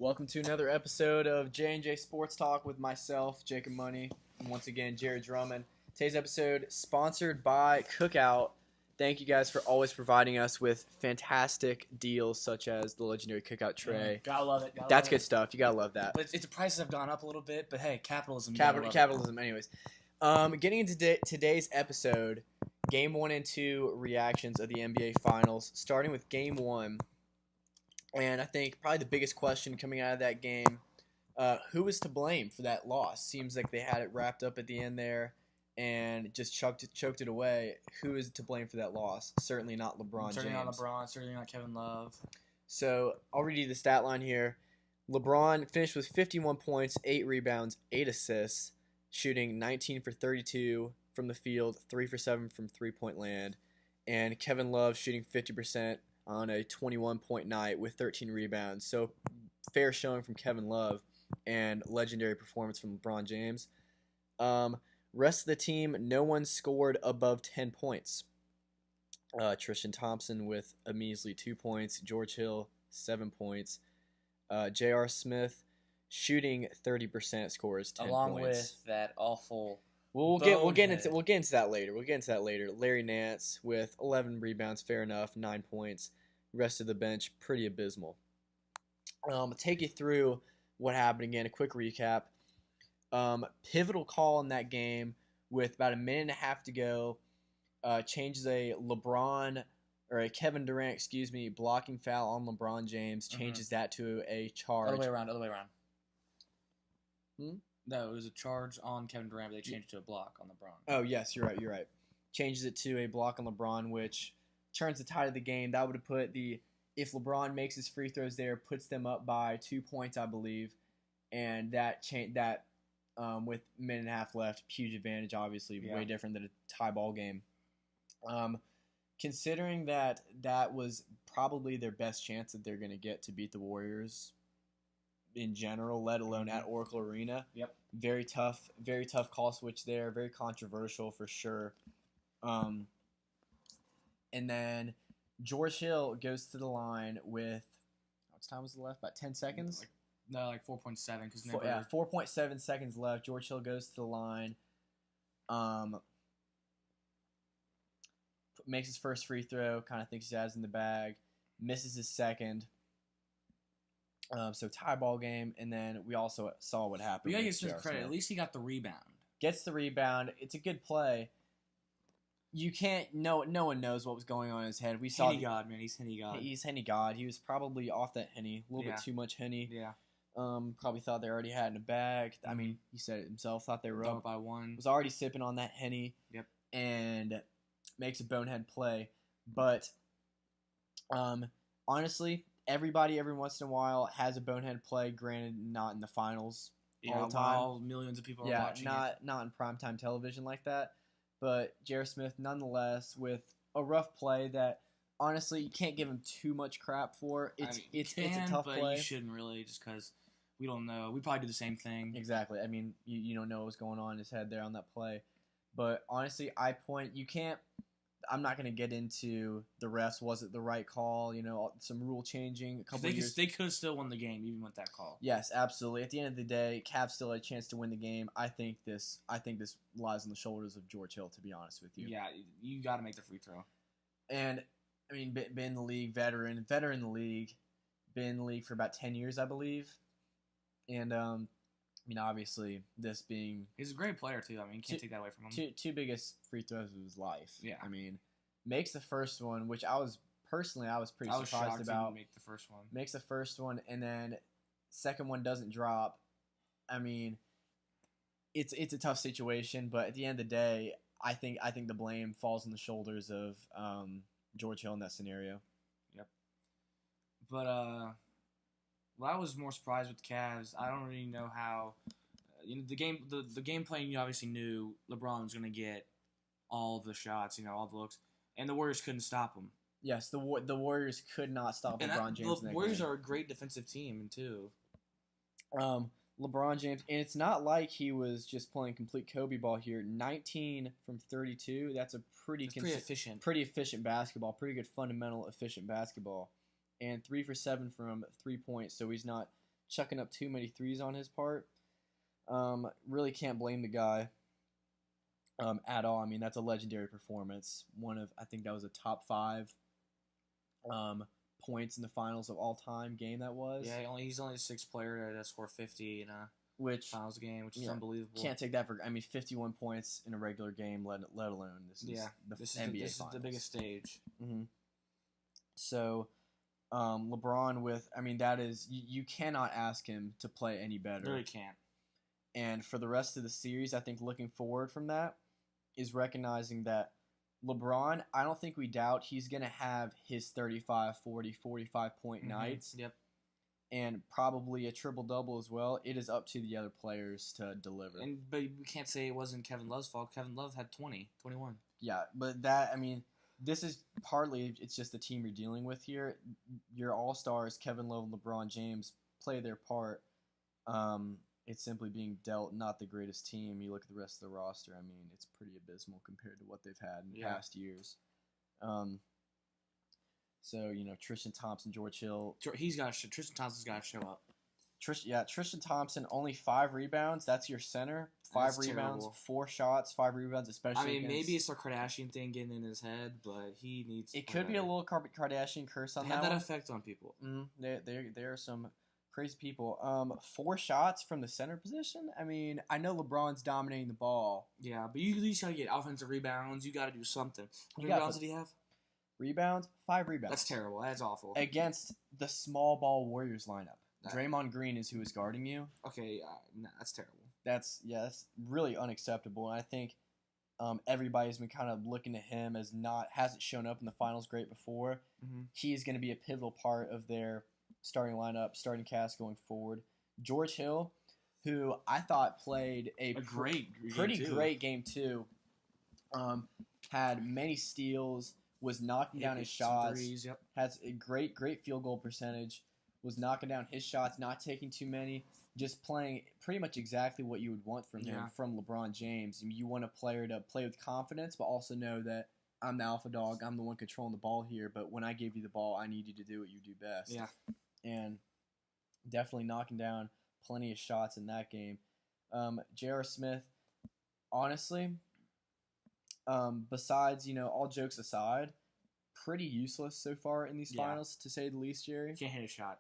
Welcome to another episode of J&J Sports Talk with myself, Jacob Money, and once again, Jared Drummond. Today's episode sponsored by Cookout. Thank you guys for always providing us with fantastic deals such as the legendary Cookout tray. Gotta love it. That's good stuff. You gotta love that. But the prices have gone up a little bit, but hey, capitalism. Capitalism, anyways. Getting into today's episode, Game 1 and 2 reactions of the NBA Finals, starting with Game 1. And I think probably the biggest question coming out of that game, who was to blame for that loss? Seems like they had it wrapped up at the end there and just choked it away. Who is to blame for that loss? Certainly not LeBron James. Certainly not LeBron. Certainly not Kevin Love. So I'll read you the stat line here. LeBron finished with 51 points, 8 rebounds, 8 assists, shooting 19 for 32 from the field, 3 for 7 from three-point land. And Kevin Love shooting 50% on a 21-point night with 13 rebounds. So fair showing from Kevin Love and legendary performance from LeBron James. Rest of the team, no one scored above 10 points. Tristan Thompson with a measly 2 points. George Hill, 7 points. J.R. Smith shooting 30%, scores 10 Along points. with that awful. We'll get into that later. Larry Nance with 11 rebounds, fair enough, 9 points. Rest of the bench, pretty abysmal. Take you through what happened again. A quick recap. Pivotal call in that game with about a minute and a half to go. Changes a Kevin Durant, blocking foul on LeBron James. Changes that to a charge. Other way around. No, it was a charge on Kevin Durant, but they changed it to a block on LeBron. Oh, yes, you're right. Changes it to a block on LeBron, which turns the tide of the game. That would have put if LeBron makes his free throws there, puts them up by 2 points, I believe. And that with a minute and a half left, huge advantage, obviously, way different than a tie ball game. Considering that was probably their best chance that they're going to get to beat the Warriors in general, let alone at Oracle Arena. Yep. Very tough call switch there. Very controversial for sure. And then George Hill goes to the line with, how much time was left? About 10 seconds? Like 4.7. 4.7 seconds left. George Hill goes to the line. Makes his first free throw. Kind of thinks he has in the bag. Misses his second. So tie ball game, and then we also saw what happened. We gotta give some credit. At least he got the rebound. Gets the rebound. It's a good play. You can't. No one knows what was going on in his head. We saw Henny God, man. He's Henny God. He's Henny God. He was probably off that Henny. A little bit too much Henny. Yeah. Probably thought they already had in a bag. I mean, he said it himself. Thought they were up by one. Was already sipping on that Henny. Yep. And makes a bonehead play, but honestly. Everybody, every once in a while, has a bonehead play. Granted, not in the finals all the time. While millions of people are watching. Not in primetime television like that. But J.R. Smith, nonetheless, with a rough play that honestly you can't give him too much crap for. It's a tough play. But you shouldn't really, just because we don't know. We probably do the same thing. Exactly. I mean, you don't know what was going on in his head there on that play. But honestly, you can't. I'm not going to get into the refs. Was it the right call? Some rule changing. They could have still won the game even with that call. Yes, absolutely. At the end of the day, Cavs still had a chance to win the game. I think this lies on the shoulders of George Hill, to be honest with you. Yeah, you got to make the free throw. And I mean, been in the league, veteran in the league, been in the league for about 10 years, I believe. And obviously, this being... He's a great player, too. I mean, you can't take that away from him. Two biggest free throws of his life. Yeah. I mean, makes the first one, which I was pretty surprised about. Make the first one. Makes the first one, and then second one doesn't drop. I mean, it's a tough situation, but at the end of the day, I think the blame falls on the shoulders of George Hill in that scenario. Yep. But, well, I was more surprised with the Cavs. I don't really know how. The game plan. You obviously knew LeBron was going to get all the shots, all the looks, and the Warriors couldn't stop him. Yes, the Warriors could not stop LeBron James. The Warriors are a great defensive team too. LeBron James, and it's not like he was just playing complete Kobe ball here. 19 from 32. That's a pretty efficient basketball. Pretty good fundamental efficient basketball. And 3 for 7 from 3 points. So he's not chucking up too many threes on his part. Really can't blame the guy at all. I mean, that's a legendary performance. I think that was a top 5 points in the finals of all time game that was. Yeah, he's only the 6th player to score 50 in a finals game, which is unbelievable. Can't take that for. I mean, 51 points in a regular game, let alone this is this NBA is finals. The biggest stage. Mm-hmm. So, LeBron that is you cannot ask him to play any better. Really can't. And for the rest of the series, I think looking forward from that is recognizing that LeBron, I don't think we doubt he's going to have his 35, 40, 45 point nights. Yep. And probably a triple-double as well. It is up to the other players to deliver. But we can't say it wasn't Kevin Love's fault. Kevin Love had 20, 21. Yeah, but this is partly, it's just the team you're dealing with here. Your all-stars, Kevin Love and LeBron James, play their part. It's simply being dealt not the greatest team. You look at the rest of the roster, it's pretty abysmal compared to what they've had in past years. So, Tristan Thompson, George Hill. Tristan Thompson's got to show up. Tristan Thompson, only 5 rebounds. That's your center. 5 rebounds, terrible. 4 shots, 5 rebounds, especially maybe it's a Kardashian thing getting in his head, but he needs... It could be a little Kardashian curse on that have that one. effect on people. There are some crazy people. 4 shots from the center position? I know LeBron's dominating the ball. Yeah, but you at least got to get offensive rebounds. You got to do something. How many rebounds did he have? Rebounds? 5 rebounds. That's terrible. That's awful. Against the small ball Warriors lineup. Draymond Green is who is guarding you. Okay, that's terrible. That's really unacceptable. And I think everybody's been kind of looking at him as hasn't shown up in the finals great before. Mm-hmm. He is going to be a pivotal part of their starting lineup, starting cast going forward. George Hill, who I thought played a pretty great game too, had many steals, was knocking down his shots, threes, has a great field goal percentage, was knocking down his shots, not taking too many, just playing pretty much exactly what you would want from him, from LeBron James. You want a player to play with confidence, but also know that I'm the alpha dog, I'm the one controlling the ball here, but when I give you the ball, I need you to do what you do best. Yeah. And definitely knocking down plenty of shots in that game. J.R. Smith, honestly, besides, all jokes aside, pretty useless so far in these finals, to say the least, Jerry. Can't hit a shot.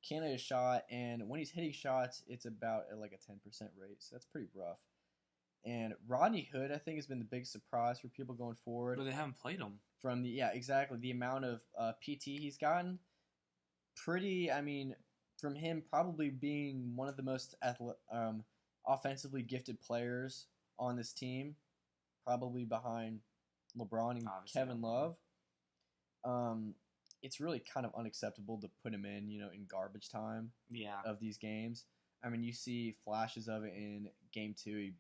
Can't hit a shot, and when he's hitting shots, it's about at like a 10% rate, so that's pretty rough. And Rodney Hood, I think, has been the big surprise for people going forward. But they haven't played him. From the amount of PT he's gotten, from him probably being one of the most offensively gifted players on this team, probably behind LeBron and Kevin Love. It's really kind of unacceptable to put him in garbage time of these games. You see flashes of it in Game 2,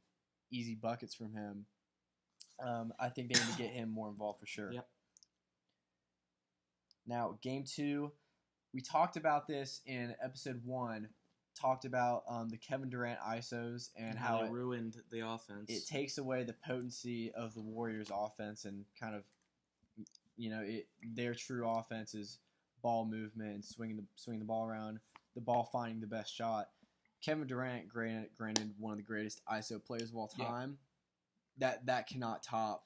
easy buckets from him. I think they need to get him more involved for sure. Yep. Now, Game 2, we talked about this in Episode 1, talked about the Kevin Durant ISOs and how it ruined the offense. It takes away the potency of the Warriors' offense and kind of, their true offense is ball movement and swinging the ball around, the ball finding the best shot. Kevin Durant, granted one of the greatest ISO players of all time, that cannot top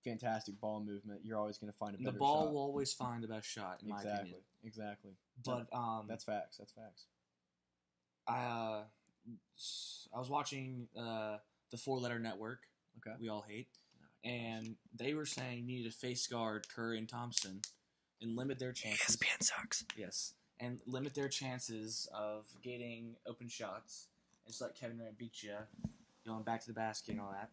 fantastic ball movement. You're always going to find a better shot. The ball will always find the best shot, in my opinion. Exactly. But that's facts. I was watching the 4-Letter Network. Okay. We all hate. And they were saying you need to face guard Curry and Thompson and limit their chances. ESPN sucks. Yes. And limit their chances of getting open shots and just let Kevin Durant beat you, going back to the basket and all that.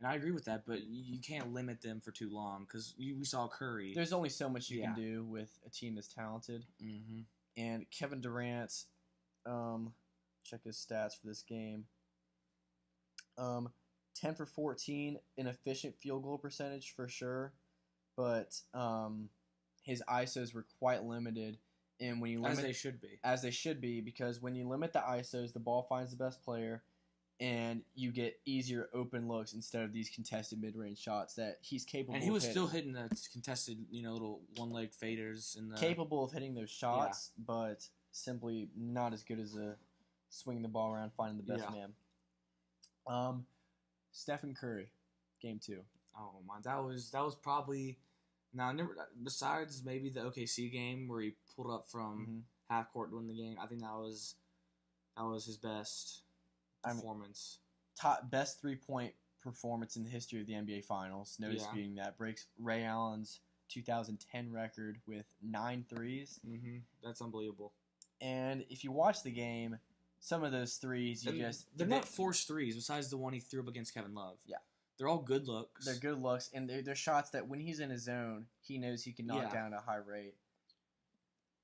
And I agree with that, but you can't limit them for too long because we saw Curry. There's only so much you can do with a team that's talented. Mm-hmm. And Kevin Durant, check his stats for this game. 10 for 14, an efficient field goal percentage for sure, but his ISOs were quite limited. And when you limit, as they should be, because when you limit the ISOs, the ball finds the best player, and you get easier open looks instead of these contested mid-range shots that he's capable. And he was of still hitting the contested, little one-leg faders in the capable of hitting those shots, but simply not as good as a swinging the ball around, finding the best Yeah. man. Stephen Curry, game 2. Oh my, that was probably now I never besides maybe the OKC game where he pulled up from Mm-hmm. half court to win the game. I think that was his best I mean, performance. top best 3-point performance in the history of the NBA Finals. No Yeah. disputing that. Breaks Ray Allen's 2010 record with 9 threes. Mm-hmm. That's unbelievable. And if you watch the game, some of those threes They're not forced threes. Besides the one he threw up against Kevin Love. Yeah. They're all good looks. They're good looks, and they're shots that when he's in his zone, he knows he can knock down at a high rate.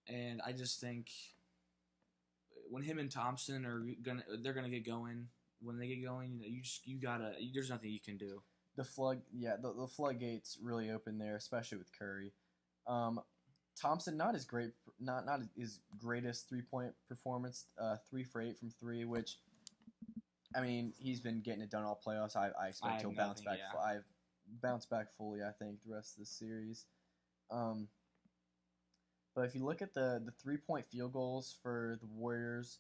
And I just think when him and Thompson they're gonna get going. When they get going, you gotta. There's nothing you can do. The floodgates really open there, especially with Curry. Thompson not his greatest 3-point performance. 3 for 8 from 3, which. I mean, he's been getting it done all playoffs. I expect he'll bounce back. Yeah. I've bounced back fully, I think, the rest of the series. But if you look at the 3-point field goals for the Warriors,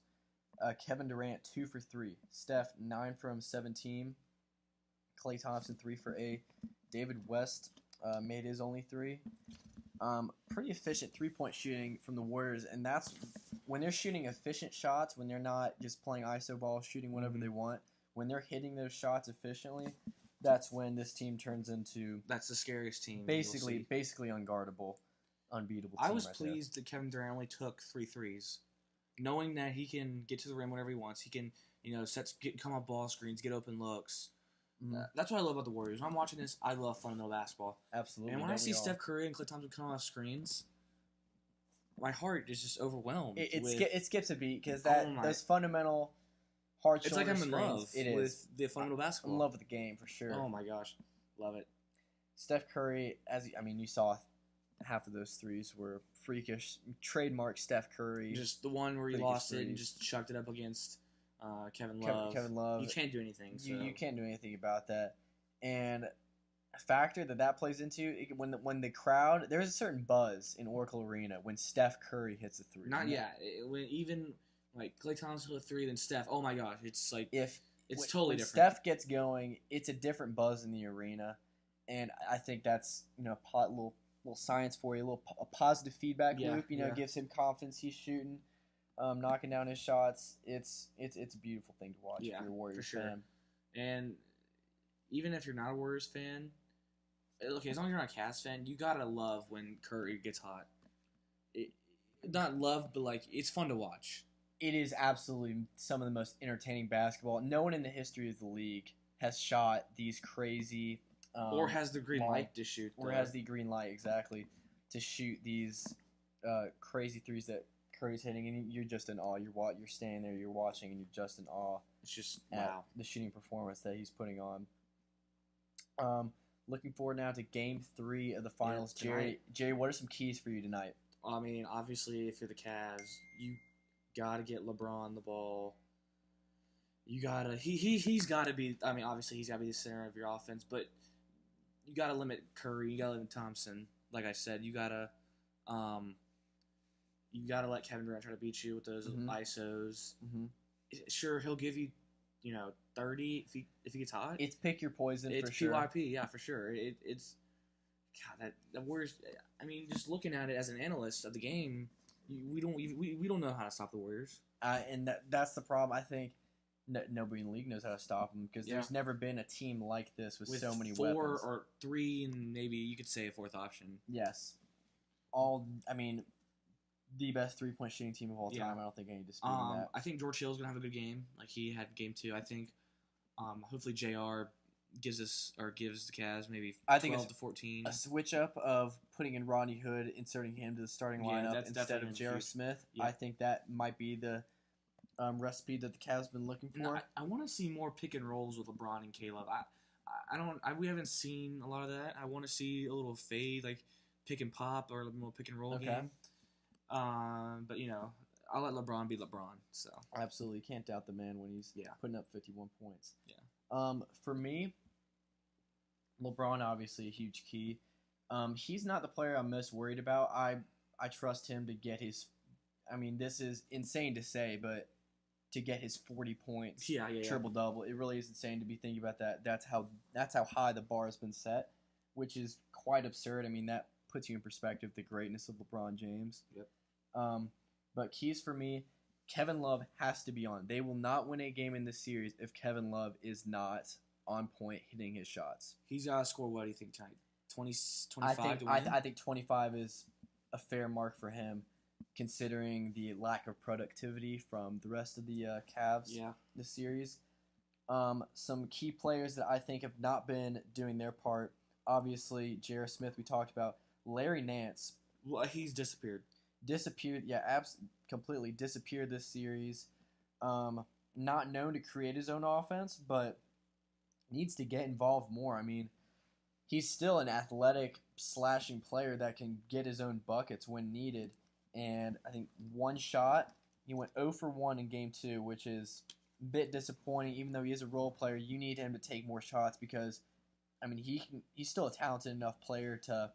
Kevin Durant 2 for 3, Steph 9 from 17, Klay Thompson 3 for 8, David West made his only 3. Pretty efficient 3-point shooting from the Warriors, and that's when they're shooting efficient shots, when they're not just playing iso ball, shooting whatever they want, when they're hitting those shots efficiently, that's when this team turns into that's the scariest team. Basically unguardable, unbeatable. I was right pleased that Kevin Durant only took 3 threes, knowing that he can get to the rim whenever he wants. He can, come off ball screens, get open looks. Mm-hmm. That's what I love about the Warriors. When I'm watching this, I love fundamental basketball. Absolutely. And when I see Steph Curry and Klay Thompson come off screens, my heart is just overwhelmed. It skips a beat because those fundamental hard it's shoulder like I'm in love screens, with the fundamental basketball. I'm in love with the game for sure. Oh my gosh, love it. Steph Curry, you saw half of those threes were freakish. Trademark Steph Curry. Just the one where he lost it and just chucked it up against Kevin Love. Kevin Love. You can't do anything. So. You can't do anything about that. And a factor that plays into when the crowd, there's a certain buzz in Oracle Arena when Steph Curry hits a 3. When even like Klay Thompson hit a 3, then Steph. Oh my gosh, it's like it's totally different. Steph gets going, it's a different buzz in the arena, and I think that's a little science for you, a positive feedback loop. Gives him confidence. He's shooting, knocking down his shots. It's a beautiful thing to watch if you're a Warriors fan. And even if you're not a Warriors fan, okay, as long as you're not a Cavs fan, you gotta love when Curry gets hot. Not love, but it's fun to watch. It is absolutely some of the most entertaining basketball. No one in the history of the league has shot these crazy, or has the green light to shoot, or has the green light exactly to shoot these crazy threes that Curry's hitting, and you're just in awe. You're standing there, you're watching, and you're just in awe. It's just at the shooting performance that he's putting on. Looking forward now to Game 3 of the Finals. Jerry, what are some keys for you tonight? I mean, obviously, if you're the Cavs, you gotta get LeBron the ball. You gotta he's gotta be. I mean, obviously, he's gotta be the center of your offense, but you gotta limit Curry. You gotta limit Thompson. Like I said, you gotta let Kevin Durant try to beat you with those ISOs. Mm-hmm. Sure, he'll give you 30 if he gets hot. It's pick your poison for sure. It's PYP, yeah, for sure. It's God, the Warriors. I mean, just looking at it as an analyst of the game, we don't know how to stop the Warriors. And that's the problem. I think nobody in the league knows how to stop them because there's never been a team like this with so many weapons. 4 or 3, and maybe you could say a 4th option. Yes, the best 3-point shooting team of all time. I don't think any disputing that. I think George Hill's gonna have a good game, like he had Game 2. I think, hopefully Jr. gives the Cavs maybe 12 to 14. A switch up of putting in Rodney Hood, inserting him to the starting lineup instead of J.R. Smith. Yeah. I think that might be the recipe that the Cavs been looking for. No, I want to see more pick and rolls with LeBron and Caleb. We haven't seen a lot of that. I want to see a little fade, like pick and pop or a little pick and roll game. But I'll let LeBron be LeBron. So absolutely can't doubt the man when he's putting up 51 points. Yeah. For me, LeBron obviously a huge key. He's not the player I'm most worried about. I trust him to get his I mean, this is insane to say, but to get his 40 points, Yeah. triple double, it really is insane to be thinking about that. That's how high the bar has been set, which is quite absurd. I mean, that puts you in perspective the greatness of LeBron James. Yep. But keys for me, Kevin Love has to be on. They will not win a game in this series if Kevin Love is not on point hitting his shots. He's got to score, what do you think, tonight? 25 to win? I think 25 is a fair mark for him, considering the lack of productivity from the rest of the Cavs this series. Some key players that I think have not been doing their part, obviously, J.R. Smith we talked about. Larry Nance. Well, he's disappeared. Completely disappeared this series. Not known to create his own offense, but needs to get involved more. I mean, he's still an athletic slashing player that can get his own buckets when needed. And I think one shot, he went 0 for 1 in Game 2, which is a bit disappointing. Even though he is a role player, you need him to take more shots because, I mean, he's still a talented enough player to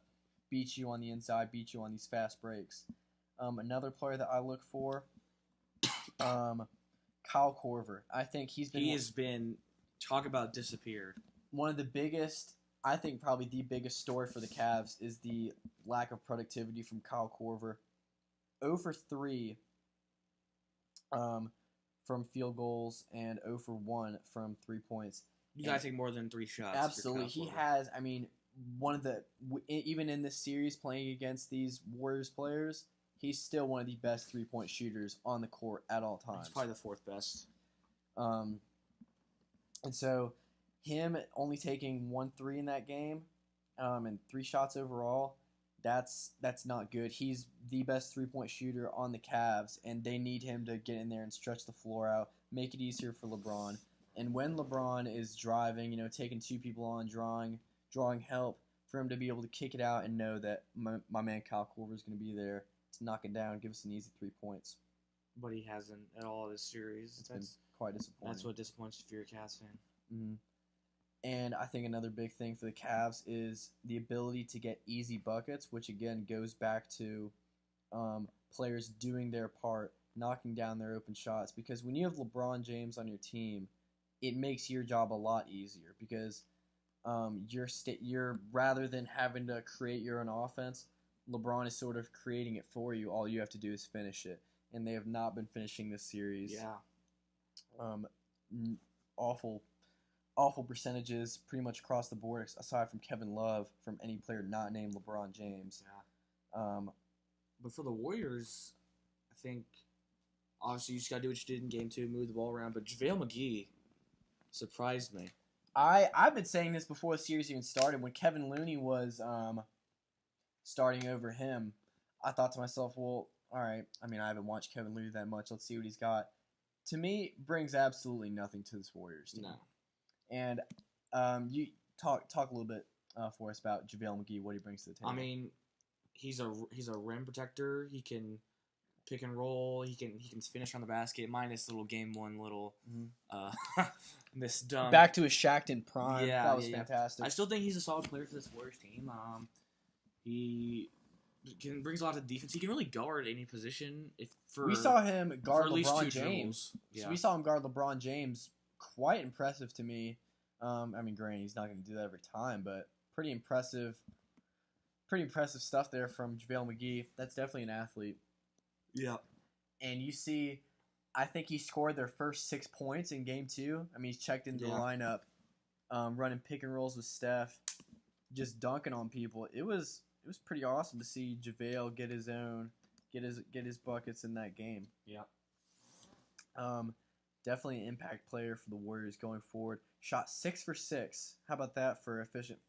beat you on the inside, beat you on these fast breaks. Another player that I look for, Kyle Korver. I think he has been, talk about disappeared. One of the biggest, I think probably the biggest story for the Cavs is the lack of productivity from Kyle Korver. 0 for 3 from field goals and 0 for 1 from 3 points. You got to take more than 3 shots. Absolutely. He has, I mean, one of the, even in this series playing against these Warriors players, he's still one of the best 3-point shooters on the court at all times. He's probably the 4th best. And so him only taking 1 3 in that game and 3 shots overall, that's not good. He's the best 3-point shooter on the Cavs, and they need him to get in there and stretch the floor out, make it easier for LeBron. And when LeBron is driving, taking 2 people on, drawing help, for him to be able to kick it out and know that my man Kyle Korver is going to be there to knock it down, give us an easy 3 points. But he hasn't at all this series. It's been quite disappointing. That's what disappoints if you're a Cavs fan. Mm-hmm. And I think another big thing for the Cavs is the ability to get easy buckets, which again goes back to players doing their part, knocking down their open shots. Because when you have LeBron James on your team, it makes your job a lot easier because you're rather than having to create your own offense, LeBron is sort of creating it for you. All you have to do is finish it, and they have not been finishing this series. Yeah. Awful percentages pretty much across the board, aside from Kevin Love, from any player not named LeBron James. Yeah. But for the Warriors, I think obviously you just got to do what you did in Game 2, move the ball around. But JaVale McGee surprised me. I've been saying this before the series even started. When Kevin Looney was starting over him, I thought to myself, well, all right. I mean, I haven't watched Kevin Looney that much. Let's see what he's got. To me, brings absolutely nothing to this Warriors team. No. And you talk a little bit for us about JaVale McGee, what he brings to the table. I mean, he's a rim protector. He can pick and roll. He can finish on the basket. Minus little game 1 little missed dunk. Back to his Shaqtin' prime. Yeah, that was fantastic. I still think he's a solid player for this Warriors team. He brings a lot of defense. He can really guard any position. We saw him guard LeBron James. Yeah. So we saw him guard LeBron James. Quite impressive to me. I mean, granted, he's not going to do that every time, but pretty impressive stuff there from JaVale McGee. That's definitely an athlete. Yeah. And you see, I think he scored their first 6 points in Game 2. I mean, he's checked into the lineup, running pick and rolls with Steph, just dunking on people. It was pretty awesome to see JaVale get his buckets in that game. Yeah. Definitely an impact player for the Warriors going forward. Shot 6 for 6. How about that for efficient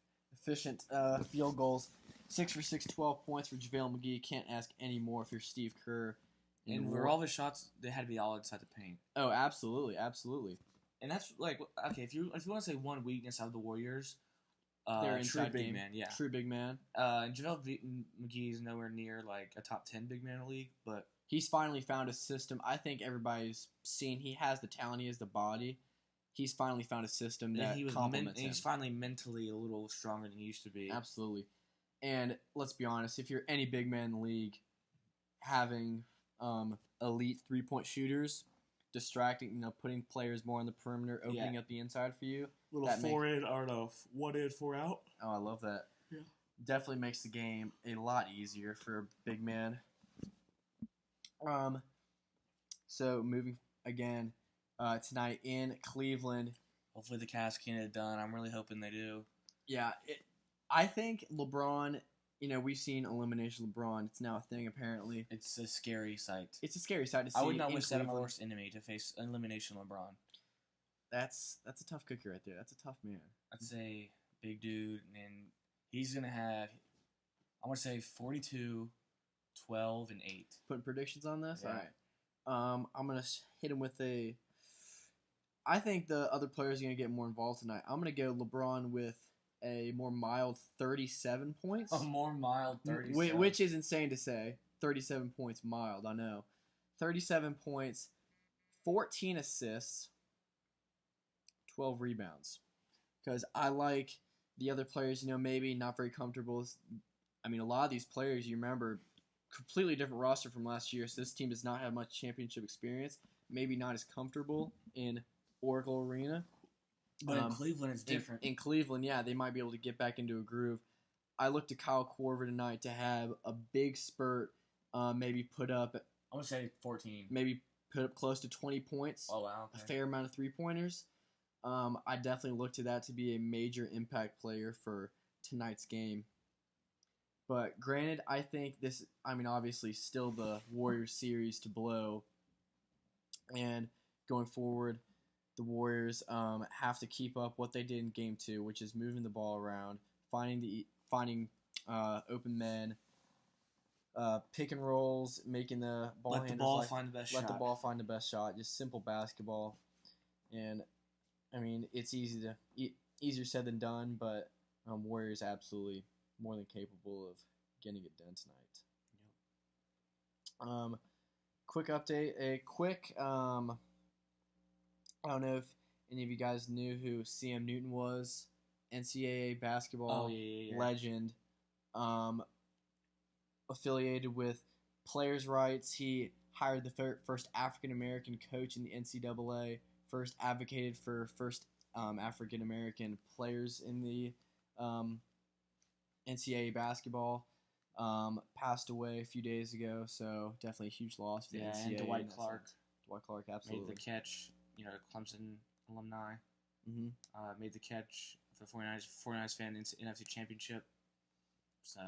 field goals? 6 for 6, 12 points for JaVale McGee. Can't ask any more if you're Steve Kerr. And were all of his shots, they had to be all inside the paint. Oh, absolutely. And that's like, okay, if you want to say one weakness of the Warriors, they're true big man, yeah. True big man. JaVale McGee is nowhere near like a top 10 big man in the league, but he's finally found a system. I think everybody's seen he has the talent, he has the body. He's finally found a system that complements him. He's finally mentally a little stronger than he used to be. Absolutely. And let's be honest, if you're any big man in the league, having elite 3-point shooters, distracting, putting players more on the perimeter, opening up the inside for you. Little That 4 in or no 1 in 4 out. Oh, I love that. Yeah. Definitely makes the game a lot easier for a big man. So moving again tonight in Cleveland. Hopefully the Cavs can get it done. I'm really hoping they do. Yeah, I think LeBron. We've seen elimination LeBron. It's now a thing apparently. It's a scary sight. It's a scary sight to see. I would not wish that on my Cleveland. worst enemy to face elimination LeBron. That's a tough cookie right there. That's a tough man. I'd say big dude, and he's gonna have. I want to say 42, 12, and 8. Putting predictions on this. Yeah. All right. I'm gonna hit him with a. I think the other players are gonna get more involved tonight. I'm gonna go LeBron with a more mild 37 points. A more mild 37. Which is insane to say. 37 points mild, I know. 37 points, 14 assists, 12 rebounds. Because I like the other players, maybe not very comfortable. I mean, a lot of these players, you remember, completely different roster from last year, so this team does not have much championship experience. Maybe not as comfortable in Oracle Arena. But in Cleveland, it's different. In Cleveland, yeah, they might be able to get back into a groove. I looked to Kyle Korver tonight to have a big spurt, maybe put up. I would say 14. Maybe put up close to 20 points. Oh wow! Okay. A fair amount of 3-pointers. I definitely look to that to be a major impact player for tonight's game. But granted, I think this. I mean, obviously, still the Warriors series to blow, and going forward. The Warriors have to keep up what they did in Game 2, which is moving the ball around, finding open men, pick and rolls, making the ball let the ball find the best shot. Let the ball find the best shot. Just simple basketball, and I mean it's easier said than done, but Warriors absolutely more than capable of getting it done tonight. Quick update, a quick. I don't know if any of you guys knew who CM Newton was, NCAA basketball legend, affiliated with Players' Rights. He hired the first African-American coach in the NCAA, first advocated for first African-American players in the NCAA basketball. Passed away a few days ago, so definitely a huge loss for the NCAA. And Dwight Clark. Dwight Clark, absolutely. Made the catch. Clemson alumni. Mm-hmm. Made the catch for the 49ers fan in NFC Championship. So,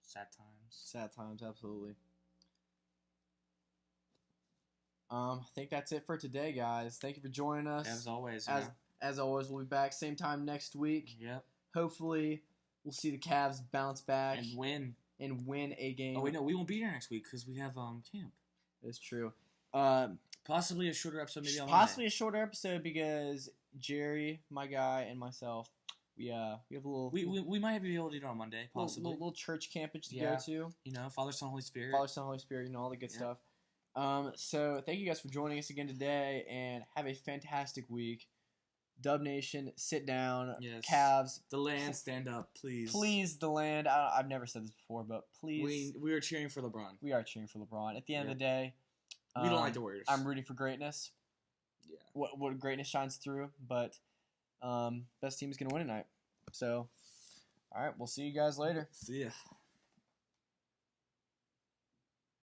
sad times. Sad times, absolutely. I think that's it for today, guys. Thank you for joining us. As always. As always, we'll be back same time next week. Yep. Hopefully, we'll see the Cavs bounce back and win a game. Oh wait, no, we won't be here next week because we have camp. That's true. Possibly a shorter episode, maybe on possibly Monday. A shorter episode because Jerry, my guy, and myself, we have a little. We might be able to do it on Monday. Possibly little church campage to go to. Father, Son, Holy Spirit. Father, Son, Holy Spirit, all the good stuff. So thank you guys for joining us again today, and have a fantastic week. Dub Nation, sit down. Yes. Cavs. The land, stand up, please. Please, the land. I've never said this before, but please. We are cheering for LeBron. We are cheering for LeBron. At the end of the day, we don't like the Warriors. I'm rooting for greatness. Yeah. What greatness shines through, but best team is going to win tonight. So, all right, we'll see you guys later. See ya.